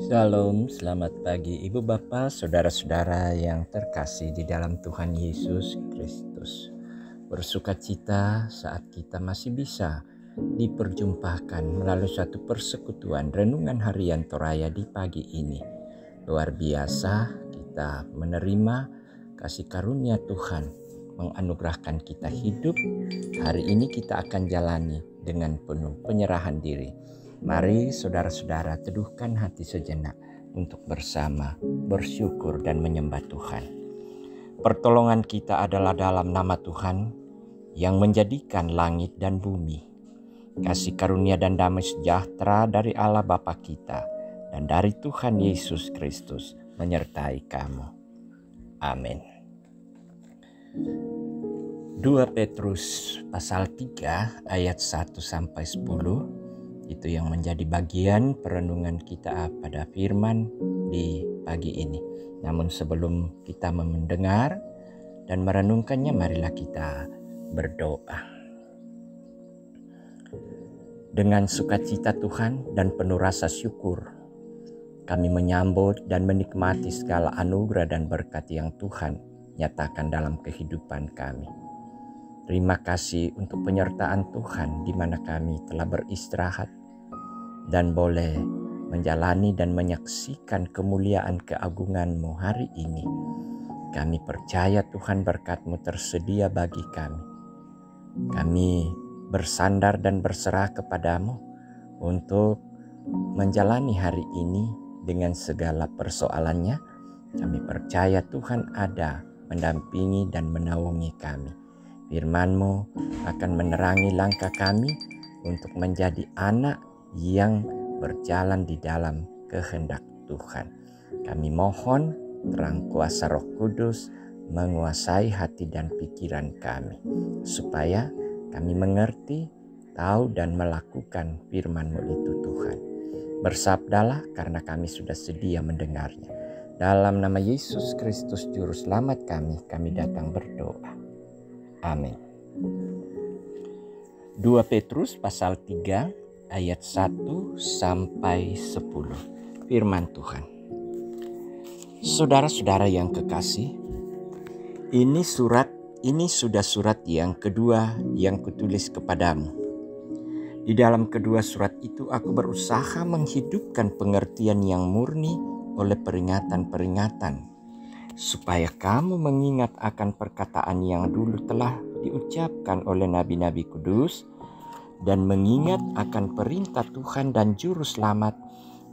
Shalom, selamat pagi Ibu Bapak, Saudara-saudara yang terkasih di dalam Tuhan Yesus Kristus. Bersukacita saat kita masih bisa diperjumpakan melalui suatu persekutuan renungan harian Toraya di pagi ini. Luar biasa kita menerima kasih karunia Tuhan menganugerahkan kita hidup. Hari ini kita akan jalani dengan penuh penyerahan diri. Mari saudara-saudara teduhkan hati sejenak untuk bersama bersyukur dan menyembah Tuhan. Pertolongan kita adalah dalam nama Tuhan yang menjadikan langit dan bumi. Kasih karunia dan damai sejahtera dari Allah Bapa kita dan dari Tuhan Yesus Kristus menyertai kamu. Amin. 2 Petrus pasal 3 ayat 1-10 itu yang menjadi bagian perenungan kita pada firman di pagi ini. Namun sebelum kita mendengar dan merenungkannya, marilah kita berdoa. Dengan sukacita Tuhan dan penuh rasa syukur, kami menyambut dan menikmati segala anugerah dan berkat yang Tuhan nyatakan dalam kehidupan kami. Terima kasih untuk penyertaan Tuhan di mana kami telah beristirahat dan boleh menjalani dan menyaksikan kemuliaan keagungan-Mu hari ini. Kami percaya Tuhan berkat-Mu tersedia bagi kami. Kami bersandar dan berserah kepada-Mu untuk menjalani hari ini dengan segala persoalannya. Kami percaya Tuhan ada mendampingi dan menaungi kami. Firman-Mu akan menerangi langkah kami untuk menjadi anak yang berjalan di dalam kehendak Tuhan. Kami mohon terang kuasa Roh Kudus menguasai hati dan pikiran kami, supaya kami mengerti, tahu dan melakukan firman-Mu itu Tuhan. Bersabdalah karena kami sudah sedia mendengarnya. Dalam nama Yesus Kristus Juru Selamat kami datang berdoa. Amin. 2 Petrus pasal 3 ayat 1-10. Firman Tuhan. Saudara-saudara yang kekasih, ini sudah surat yang kedua yang kutulis kepadamu. Di dalam kedua surat itu aku berusaha menghidupkan pengertian yang murni oleh peringatan-peringatan, supaya kamu mengingat akan perkataan yang dulu telah diucapkan oleh nabi-nabi kudus, dan mengingat akan perintah Tuhan dan Juru Selamat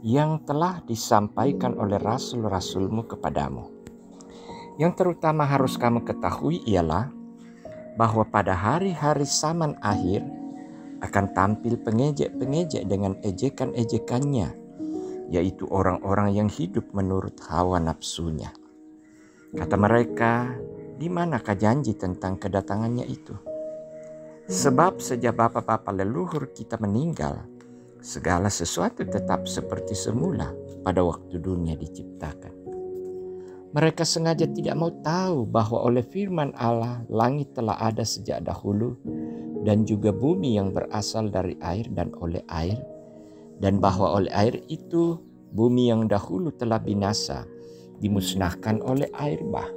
yang telah disampaikan oleh rasul-rasul-Mu kepadamu. Yang terutama harus kamu ketahui ialah bahwa pada hari-hari zaman akhir akan tampil pengejek-pengejek dengan ejekan-ejekannya, yaitu orang-orang yang hidup menurut hawa nafsunya. Kata mereka, di manakah janji tentang kedatangannya itu? Sebab sejak bapa-bapa leluhur kita meninggal, segala sesuatu tetap seperti semula pada waktu dunia diciptakan. Mereka sengaja tidak mau tahu bahwa oleh firman Allah langit telah ada sejak dahulu, dan juga bumi yang berasal dari air dan oleh air, dan bahwa oleh air itu bumi yang dahulu telah binasa dimusnahkan oleh air bah.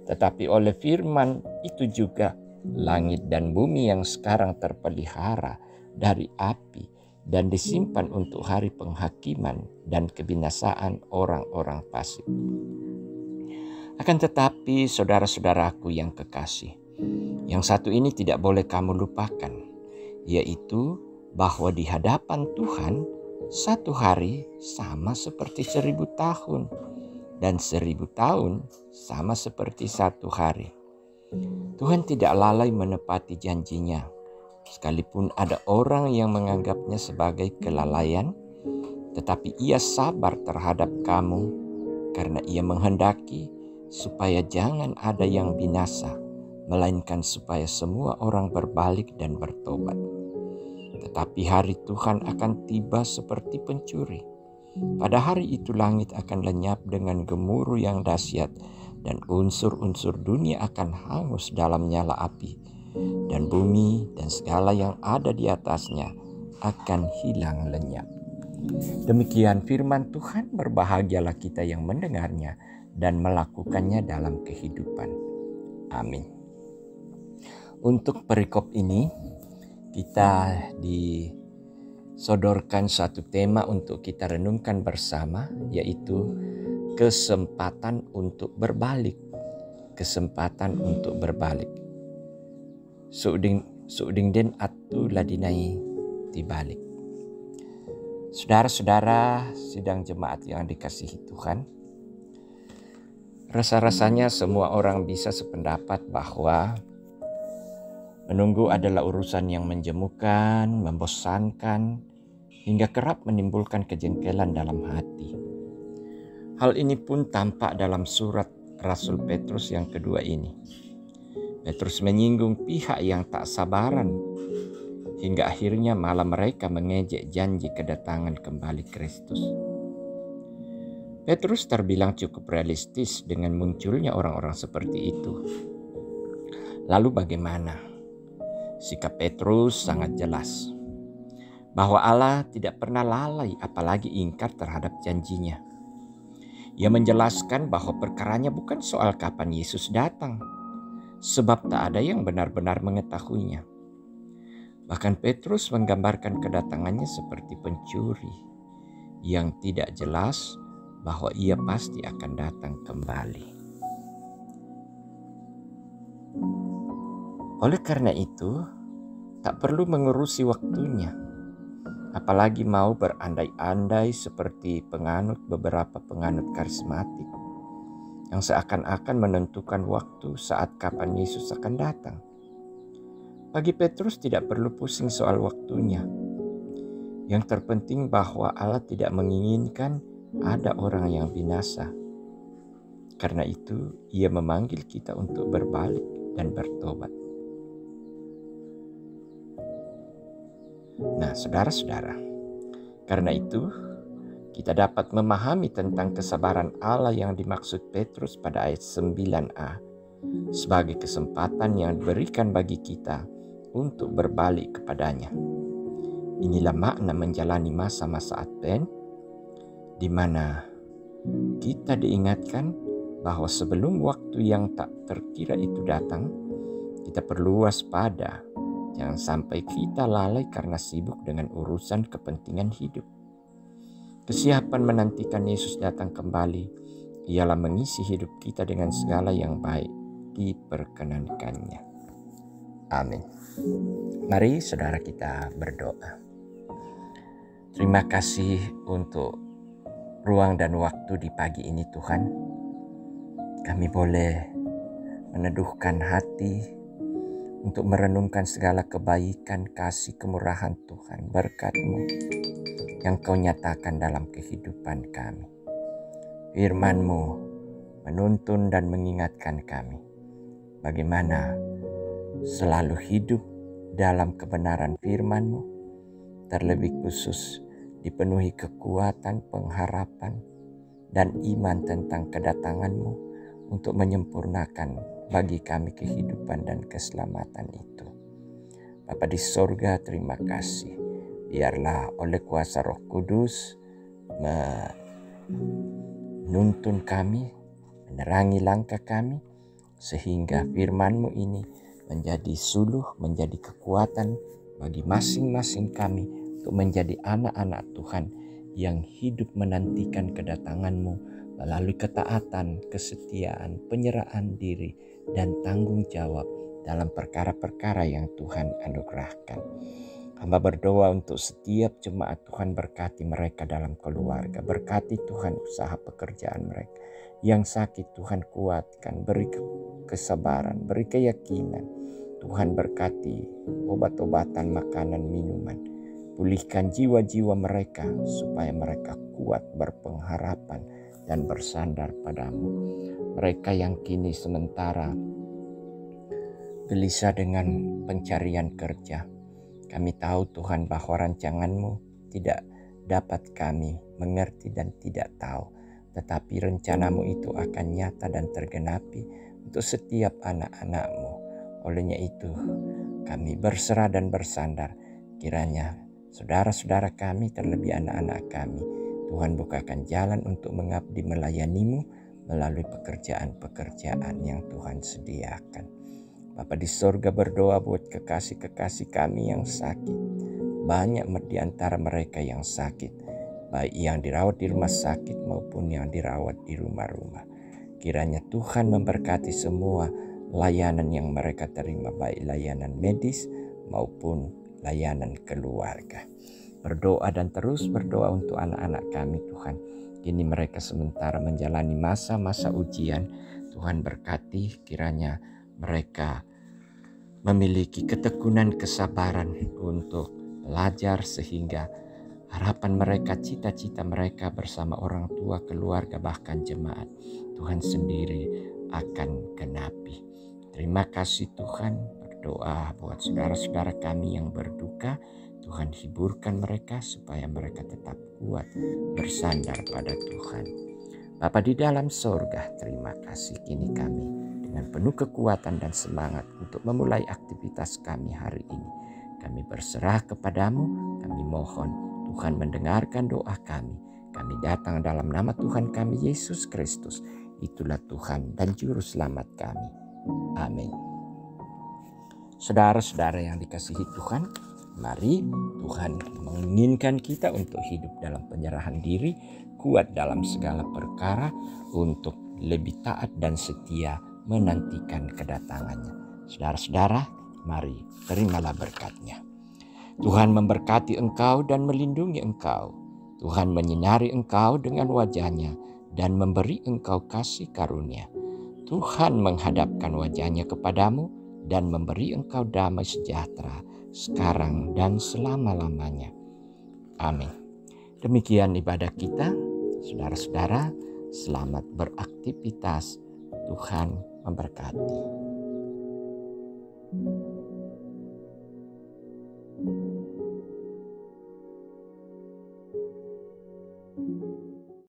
Tetapi oleh firman itu juga langit dan bumi yang sekarang terpelihara dari api dan disimpan untuk hari penghakiman dan kebinasaan orang-orang fasik. Akan tetapi saudara-saudaraku yang kekasih, yang satu ini tidak boleh kamu lupakan, yaitu bahwa di hadapan Tuhan satu hari sama seperti 1000 tahun, dan 1000 tahun sama seperti satu hari. Tuhan tidak lalai menepati janjinya, sekalipun ada orang yang menganggapnya sebagai kelalaian, tetapi Ia sabar terhadap kamu karena Ia menghendaki supaya jangan ada yang binasa, melainkan supaya semua orang berbalik dan bertobat. Tetapi hari Tuhan akan tiba seperti pencuri. Pada hari itu langit akan lenyap dengan gemuruh yang dahsyat, dan unsur-unsur dunia akan hangus dalam nyala api, dan bumi dan segala yang ada di atasnya akan hilang lenyap. Demikian firman Tuhan, berbahagialah kita yang mendengarnya dan melakukannya dalam kehidupan. Amin. Untuk perikop ini, kita disodorkan satu tema untuk kita renungkan bersama, yaitu kesempatan untuk berbalik. Kesempatan untuk berbalik. Suuding den atu ladinai dibalik. Saudara-saudara sidang jemaat yang dikasihi Tuhan, rasa-rasanya semua orang bisa sependapat bahwa menunggu adalah urusan yang menjemukan, membosankan, hingga kerap menimbulkan kejengkelan dalam hati. Hal ini pun tampak dalam surat Rasul Petrus yang kedua ini. Petrus menyinggung pihak yang tak sabaran, hingga akhirnya malah mereka mengejek janji kedatangan kembali Kristus. Petrus terbilang cukup realistis dengan munculnya orang-orang seperti itu. Lalu bagaimana? Sikap Petrus sangat jelas, bahwa Allah tidak pernah lalai apalagi ingkar terhadap janjinya. Ia menjelaskan bahwa perkaranya bukan soal kapan Yesus datang, sebab tak ada yang benar-benar mengetahuinya. Bahkan Petrus menggambarkan kedatangannya seperti pencuri yang tidak jelas bahwa ia pasti akan datang kembali. Oleh karena itu, tak perlu mengurusi waktunya, apalagi mau berandai-andai seperti beberapa penganut karismatik yang seakan-akan menentukan waktu saat kapan Yesus akan datang. Bagi Petrus tidak perlu pusing soal waktunya. Yang terpenting bahwa Allah tidak menginginkan ada orang yang binasa. Karena itu, Ia memanggil kita untuk berbalik dan bertobat. Nah, saudara-saudara, karena itu kita dapat memahami tentang kesabaran Allah yang dimaksud Petrus pada ayat 9a sebagai kesempatan yang diberikan bagi kita untuk berbalik kepadanya. Inilah makna menjalani masa-masa Advent, di mana kita diingatkan bahwa sebelum waktu yang tak terkira itu datang, kita perlu waspada. Jangan sampai kita lalai karena sibuk dengan urusan kepentingan hidup. Kesiapan menantikan Yesus datang kembali ialah mengisi hidup kita dengan segala yang baik diperkenankannya. Amin. Mari saudara kita berdoa. Terima kasih untuk ruang dan waktu di pagi ini Tuhan. Kami boleh meneduhkan hati untuk merenungkan segala kebaikan, kasih, kemurahan Tuhan, berkat-Mu yang Kau nyatakan dalam kehidupan kami. Firman-Mu menuntun dan mengingatkan kami bagaimana selalu hidup dalam kebenaran firman-Mu, terlebih khusus dipenuhi kekuatan, pengharapan, dan iman tentang kedatangan-Mu untuk menyempurnakan bagi kami kehidupan dan keselamatan itu. Bapa di sorga, terima kasih. Biarlah oleh kuasa Roh Kudus menuntun kami, menerangi langkah kami, sehingga firman-Mu ini menjadi suluh, menjadi kekuatan bagi masing-masing kami untuk menjadi anak-anak Tuhan yang hidup menantikan kedatangan-Mu melalui ketaatan, kesetiaan, penyerahan diri, dan tanggung jawab dalam perkara-perkara yang Tuhan anugerahkan. Hamba berdoa untuk setiap jemaat Tuhan, berkati mereka dalam keluarga, berkati Tuhan usaha pekerjaan mereka. Yang sakit Tuhan kuatkan, beri kesabaran, beri keyakinan. Tuhan berkati obat-obatan, makanan, minuman. Pulihkan jiwa-jiwa mereka supaya mereka kuat berpengharapan dan bersandar padamu. Mereka yang kini sementara gelisah dengan pencarian kerja, kami tahu Tuhan bahwa rancangan-Mu tidak dapat kami mengerti dan tidak tahu. Tetapi rencana-Mu itu akan nyata dan tergenapi untuk setiap anak-anak-Mu. Olehnya itu kami berserah dan bersandar, kiranya saudara-saudara kami, terlebih anak-anak kami. Tuhan bukakan jalan untuk mengabdi melayani-Mu melalui pekerjaan-pekerjaan yang Tuhan sediakan. Bapa di sorga, berdoa buat kekasih-kekasih kami yang sakit. Banyak di antara mereka yang sakit, baik yang dirawat di rumah sakit maupun yang dirawat di rumah-rumah. Kiranya Tuhan memberkati semua layanan yang mereka terima, baik layanan medis maupun layanan keluarga. Berdoa dan terus berdoa untuk anak-anak kami, Tuhan. Kini mereka sementara menjalani masa-masa ujian. Tuhan berkati, kiranya mereka memiliki ketekunan, kesabaran untuk belajar sehingga harapan mereka, cita-cita mereka bersama orang tua, keluarga, bahkan jemaat, Tuhan sendiri akan genapi. Terima kasih Tuhan. Berdoa buat saudara-saudara kami yang berduka. Tuhan hiburkan mereka supaya mereka tetap kuat bersandar pada Tuhan. Bapa di dalam sorga, terima kasih kini kami dengan penuh kekuatan dan semangat untuk memulai aktivitas kami hari ini. Kami berserah kepadamu, kami mohon Tuhan mendengarkan doa kami. Kami datang dalam nama Tuhan kami Yesus Kristus. Itulah Tuhan dan Juru Selamat kami. Amin. Saudara-saudara yang dikasihi Tuhan, mari Tuhan menginginkan kita untuk hidup dalam penyerahan diri, kuat dalam segala perkara, untuk lebih taat dan setia menantikan kedatangannya. Saudara-saudara, mari terimalah berkat-Nya. Tuhan memberkati engkau dan melindungi engkau. Tuhan menyinari engkau dengan wajah-Nya dan memberi engkau kasih karunia. Tuhan menghadapkan wajah-Nya kepadamu dan memberi engkau damai sejahtera sekarang dan selama-lamanya. Amin. Demikian ibadah kita. Saudara-saudara, selamat beraktivitas. Tuhan memberkati.